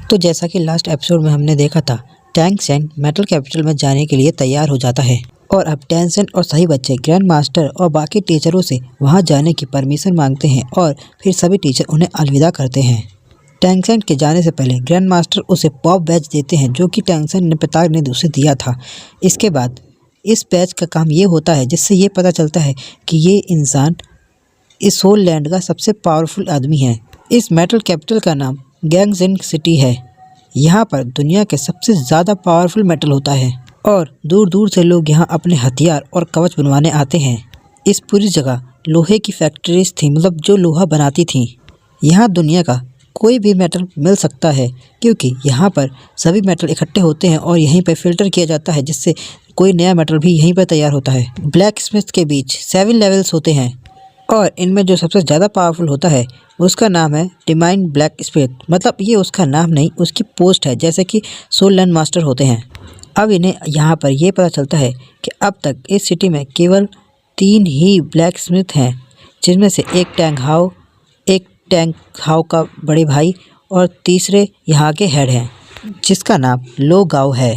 तो जैसा कि लास्ट एपिसोड में हमने देखा था, टैंग सेन मेटल कैपिटल में जाने के लिए तैयार हो जाता है और अब टैंग सेन और सभी बच्चे ग्रैंड मास्टर और बाकी टीचरों से वहां जाने की परमिशन मांगते हैं और फिर सभी टीचर उन्हें अलविदा करते हैं। टैंग सेन के जाने से पहले ग्रैंड मास्टर उसे पॉप बैच देते हैं जो कि टैंग सेन ने पिता ने उसे दिया था। इसके बाद इस बैच का काम ये होता है जिससे ये पता चलता है कि ये इंसान इस होल लैंड का सबसे पावरफुल आदमी है। इस मेटल कैपिटल का नाम गैंगजेंग सिटी है। यहाँ पर दुनिया के सबसे ज़्यादा पावरफुल मेटल होता है और दूर दूर से लोग यहाँ अपने हथियार और कवच बनवाने आते हैं। इस पूरी जगह लोहे की फैक्ट्रीज थी, मतलब जो लोहा बनाती थी। यहाँ दुनिया का कोई भी मेटल मिल सकता है क्योंकि यहाँ पर सभी मेटल इकट्ठे होते हैं और यहीं पर फिल्टर किया जाता है जिससे कोई नया मेटल भी यहीं पर तैयार होता है। ब्लैक स्मिथ के बीच 7 लेवल्स होते हैं और इनमें जो सबसे ज़्यादा पावरफुल होता है उसका नाम है डिवाइन ब्लैक स्मिथ। मतलब ये उसका नाम नहीं, उसकी पोस्ट है, जैसे कि सोल लैंड मास्टर होते हैं। अब इन्हें यहाँ पर ये पता चलता है कि अब तक इस सिटी में केवल 3 ही ब्लैक स्मिथ हैं, जिनमें से एक टैंग हाउ का बड़े भाई और तीसरे यहाँ के हेड हैं जिसका नाम लो गाओ है।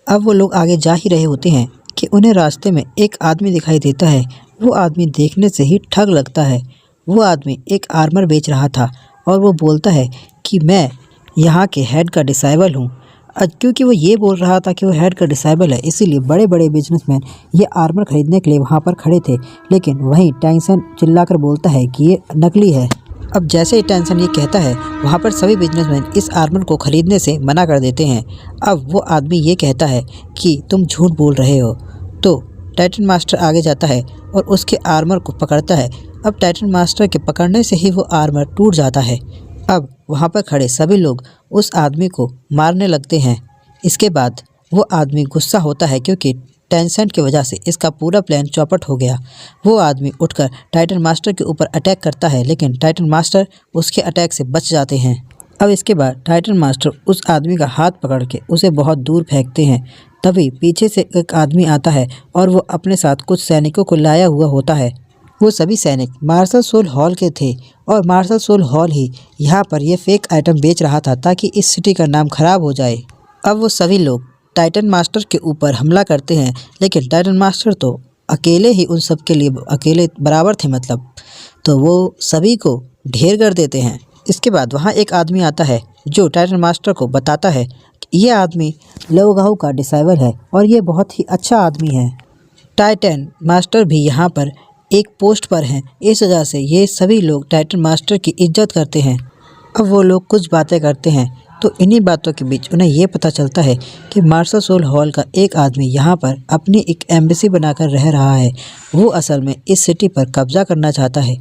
अब वो लोग आगे जा ही रहे होते हैं कि उन्हें रास्ते में एक आदमी दिखाई देता है। वो आदमी देखने से ही ठग लगता है। वो आदमी एक आर्मर बेच रहा था और वो बोलता है कि मैं यहाँ के हेड का डिसाइबल हूँ। क्योंकि वो ये बोल रहा था कि वो हेड का डिसाइबल है, इसीलिए बड़े बड़े बिजनेसमैन ये आर्मर खरीदने के लिए वहाँ पर खड़े थे। लेकिन वहीं टैंग सेन चिल्लाकर बोलता है कि ये नकली है। अब जैसे ही टैंग सेन ये कहता है, वहाँ पर सभी बिजनेसमैन इस आर्मर को खरीदने से मना कर देते हैं। अब वो आदमी ये कहता है कि तुम झूठ बोल रहे हो। तो टाइटन मास्टर आगे जाता है और उसके आर्मर को पकड़ता है। अब टाइटन मास्टर के पकड़ने से ही वो आर्मर टूट जाता है। अब वहाँ पर खड़े सभी लोग उस आदमी को मारने लगते हैं। इसके बाद वो आदमी गुस्सा होता है क्योंकि टैंग सेन की वजह से इसका पूरा प्लान चौपट हो गया। वो आदमी उठकर टाइटन मास्टर के ऊपर अटैक करता है, लेकिन टाइटन मास्टर उसके अटैक से बच जाते हैं। अब इसके बाद टाइटन मास्टर उस आदमी का हाथ पकड़ के उसे बहुत दूर फेंकते हैं। तभी पीछे से एक आदमी आता है और वो अपने साथ कुछ सैनिकों को लाया हुआ होता है। वो सभी सैनिक मार्शल सोल हॉल के थे और मार्शल सोल हॉल ही यहाँ पर ये फेक आइटम बेच रहा था ताकि इस सिटी का नाम खराब हो जाए। अब वो सभी लोग टाइटन मास्टर के ऊपर हमला करते हैं, लेकिन टाइटन मास्टर तो अकेले ही उन सब के लिए अकेले बराबर थे, मतलब तो वो सभी को ढेर कर देते हैं। इसके बाद वहाँ एक आदमी आता है जो टाइटन मास्टर को बताता है कि ये आदमी लोगाहू का डिसाइबल है और ये बहुत ही अच्छा आदमी है। टाइटन मास्टर भी यहाँ पर एक पोस्ट पर हैं, इस वजह से ये सभी लोग टाइटन मास्टर की इज्जत करते हैं। अब वो लोग कुछ बातें करते हैं, तो इन्हीं बातों के बीच उन्हें ये पता चलता है कि मार्शल सोल हॉल का एक आदमी यहाँ पर अपनी एक एम्बेसी बनाकर रह रहा है। वो असल में इस सिटी पर कब्जा करना चाहता है।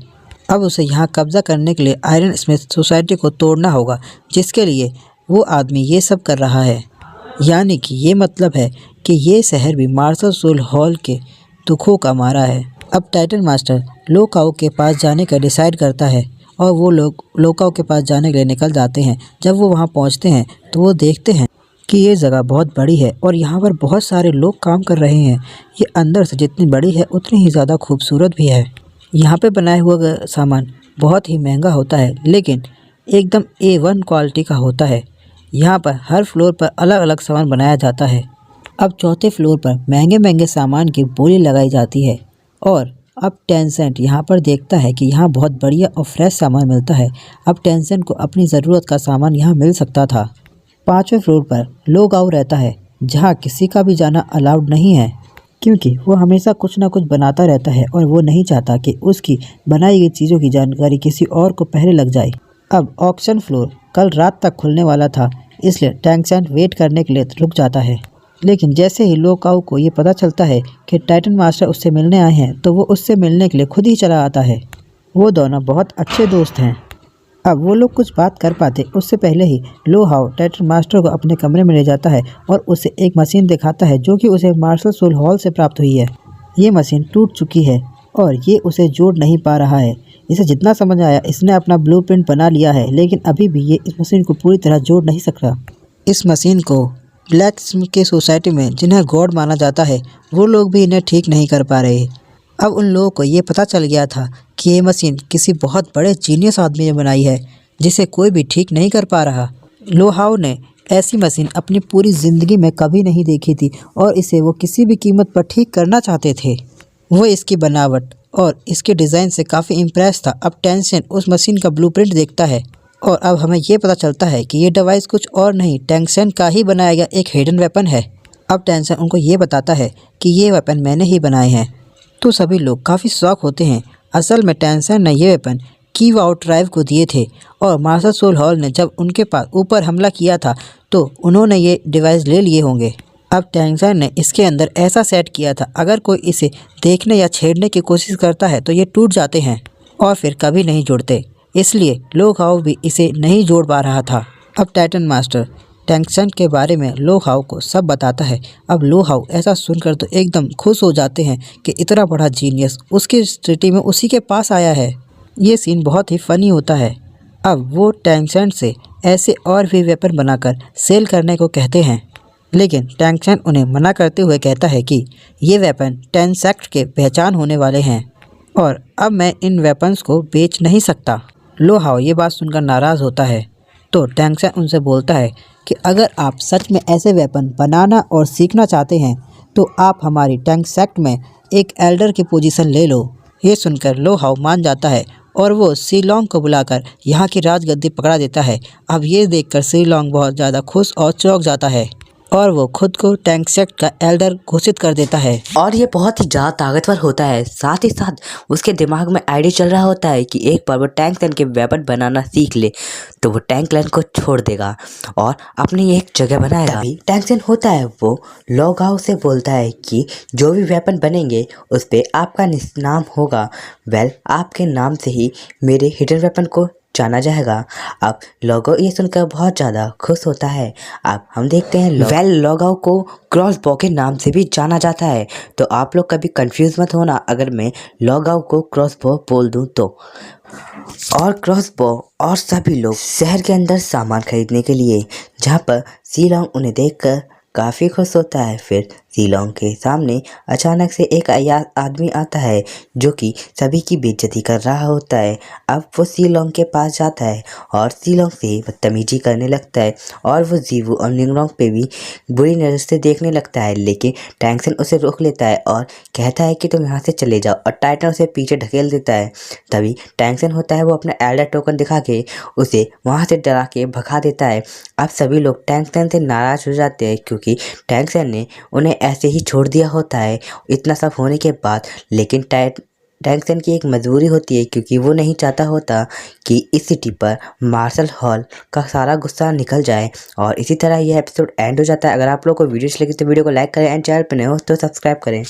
अब उसे यहाँ कब्जा करने के लिए आयरन स्मिथ सोसाइटी को तोड़ना होगा, जिसके लिए वो आदमी ये सब कर रहा है। यानी कि ये मतलब है कि ये शहर भी मार्शल सोल हॉल के दुखों का मारा है। अब टाइटन मास्टर लो गाओ के पास जाने का डिसाइड करता है और वो लोग लो गाओ के पास जाने के लिए निकल जाते हैं। जब वो वहाँ पहुँचते हैं तो वो देखते हैं कि ये जगह बहुत बड़ी है और यहाँ पर बहुत सारे लोग काम कर रहे हैं। ये अंदर से जितनी बड़ी है उतनी ही ज़्यादा खूबसूरत भी है। यहाँ पे बनाया हुआ सामान बहुत ही महंगा होता है, लेकिन एकदम A1 क्वालिटी का होता है। यहाँ पर हर फ्लोर पर अलग अलग सामान बनाया जाता है। अब चौथे फ्लोर पर महंगे महंगे सामान की बोली लगाई जाती है और अब टैंग सेन यहाँ पर देखता है कि यहाँ बहुत बढ़िया और फ्रेश सामान मिलता है। अब टैंग सेन को अपनी ज़रूरत का सामान यहाँ मिल सकता था। 5वें फ्लोर पर लो गाओ रहता है, जहाँ किसी का भी जाना अलाउड नहीं है क्योंकि वो हमेशा कुछ ना कुछ बनाता रहता है और वो नहीं चाहता कि उसकी बनाई गई चीज़ों की जानकारी किसी और को पहले लग जाए। अब ऑक्शन फ्लोर कल रात तक खुलने वाला था, इसलिए टैंग सेन वेट करने के लिए रुक जाता है। लेकिन जैसे ही लो गाओ को ये पता चलता है कि टाइटन मास्टर उससे मिलने आए हैं, तो वो उससे मिलने के लिए खुद ही चला आता है। वो दोनों बहुत अच्छे दोस्त हैं। अब वो लोग कुछ बात कर पाते उससे पहले ही लो गाओ टाइटन मास्टर को अपने कमरे में ले जाता है और उसे एक मशीन दिखाता है जो कि उसे मार्शल सोल हॉल से प्राप्त हुई है। ये मशीन टूट चुकी है और ये उसे जोड़ नहीं पा रहा है। इसे जितना समझ आया, इसने अपना ब्लूप्रिंट बना लिया है, लेकिन अभी भी ये इस मशीन को पूरी तरह जोड़ नहीं सकता। इस मशीन को ब्लैक स्मिथ के सोसाइटी में जिन्हें गॉड माना जाता है, वो लोग भी इन्हें ठीक नहीं कर पा रहे। अब उन लोगों को ये पता चल गया था कि ये मशीन किसी बहुत बड़े जीनियस आदमी ने बनाई है, जिसे कोई भी ठीक नहीं कर पा रहा। लो हाउ ने ऐसी मशीन अपनी पूरी ज़िंदगी में कभी नहीं देखी थी और इसे वो किसी भी कीमत पर ठीक करना चाहते थे। वो इसकी बनावट और इसके डिज़ाइन से काफ़ी इम्प्रेस था। अब टेंसेन उस मशीन का ब्लूप्रिंट देखता है और अब हमें ये पता चलता है कि ये डिवाइस कुछ और नहीं, टेंसेन का ही बनाया गया एक हिडन वेपन है। अब टेंसेन उनको ये बताता है कि ये वेपन मैंने ही बनाए हैं। तो सभी लोग काफ़ी शॉक होते हैं। असल में टेंसेन ने ये वेपन कीव आउट ड्राइव को दिए थे और मार्शल सोल हॉल ने जब उनके पास ऊपर हमला किया था तो उन्होंने ये डिवाइस ले लिए होंगे। अब टेंसेन ने इसके अंदर ऐसा सेट किया था, अगर कोई इसे देखने या छेड़ने की कोशिश करता है तो ये टूट जाते हैं और फिर कभी नहीं जुड़ते। इसलिए लो हाउ भी इसे नहीं जोड़ पा रहा था। अब टाइटन मास्टर टेंसेन के बारे में लो हाउ को सब बताता है। अब लो हाउ ऐसा सुनकर तो एकदम खुश हो जाते हैं कि इतना बड़ा जीनियस उसकी सिटी में उसी के पास आया है। ये सीन बहुत ही फ़नी होता है। अब वो टेंसेन से ऐसे और भी वेपन बनाकर सेल करने को कहते हैं, लेकिन टेंसेन उन्हें मना करते हुए कहता है कि ये वेपन टेंसेक्ट के पहचान होने वाले हैं और अब मैं इन वेपन्स को बेच नहीं सकता। लो हाउ ये बात सुनकर नाराज़ होता है तो टेंसेन उनसे बोलता है कि अगर आप सच में ऐसे वेपन बनाना और सीखना चाहते हैं तो आप हमारी टेंसेक्ट में एक एल्डर की पोजीशन ले लो। ये सुनकर लो हाउ मान जाता है और वो सी लॉन्ग को बुलाकर यहाँ की राजगद्दी पकड़ा देता है। अब ये देखकर सी लॉन्ग बहुत ज़्यादा खुश और चौंक जाता है और वो खुद को टेंसेक्ट का एल्डर घोषित कर देता है। और ये बहुत ही ज़्यादा ताकतवर होता है। साथ ही साथ उसके दिमाग में आइडिया चल रहा होता है कि एक बार वो टेंसेन के वेपन बनाना सीख ले तो वो टेंसेन को छोड़ देगा और अपनी एक जगह बनाएगा। टेंसेन होता है वो लो हाउ से बोलता है कि जो भी वेपन बनेंगे उस पर आपका नाम होगा। वेल, आपके नाम से ही मेरे हिडन वेपन को जाना जाएगा। अब लो हाउ ये सुनकर बहुत ज़्यादा खुश होता है। अब हम देखते हैं लो हाउ को क्रॉस बो के नाम से भी जाना जाता है। तो आप लोग कभी कंफ्यूज मत होना अगर मैं लो हाउ को क्रॉस बो बोल दूं तो। और क्रॉस बो और सभी लोग शहर के अंदर सामान खरीदने के लिए, जहाँ पर सी लॉन्ग उन्हें देखकर काफ़ी खुश होता है। फिर सी लॉन्ग के सामने अचानक से एक आदमी आता है जो कि सभी की बेइज्जती कर रहा होता है। अब वो सी लॉन्ग के पास जाता है और सी लॉन्ग से बदतमीजी करने लगता है और वो जीवू और निंगलॉन्ग पे भी बुरी नज़र से देखने लगता है, लेकिन टेंसेन उसे रोक लेता है और कहता है कि तुम यहाँ से चले जाओ और टाइटन उसे पीछे ढकेल देता है। तभी टेंसेन होता है वो अपना एल्डर टोकन दिखा के उसे वहाँ से डरा के भगा देता है। अब सभी लोग टेंसेन से नाराज़ हो जाते हैं क्योंकि टेंसेन ने उन्हें ऐसे ही छोड़ दिया होता है इतना सब होने के बाद। लेकिन टेंसेन की एक मजबूरी होती है क्योंकि वो नहीं चाहता होता कि इस सिटी पर मार्शल हॉल का सारा गुस्सा निकल जाए। और इसी तरह यह एपिसोड एंड हो जाता है। अगर आप लोगों को वीडियो अच्छी लगी तो वीडियो को लाइक करें एंड चैनल पर नए हो तो सब्सक्राइब करें।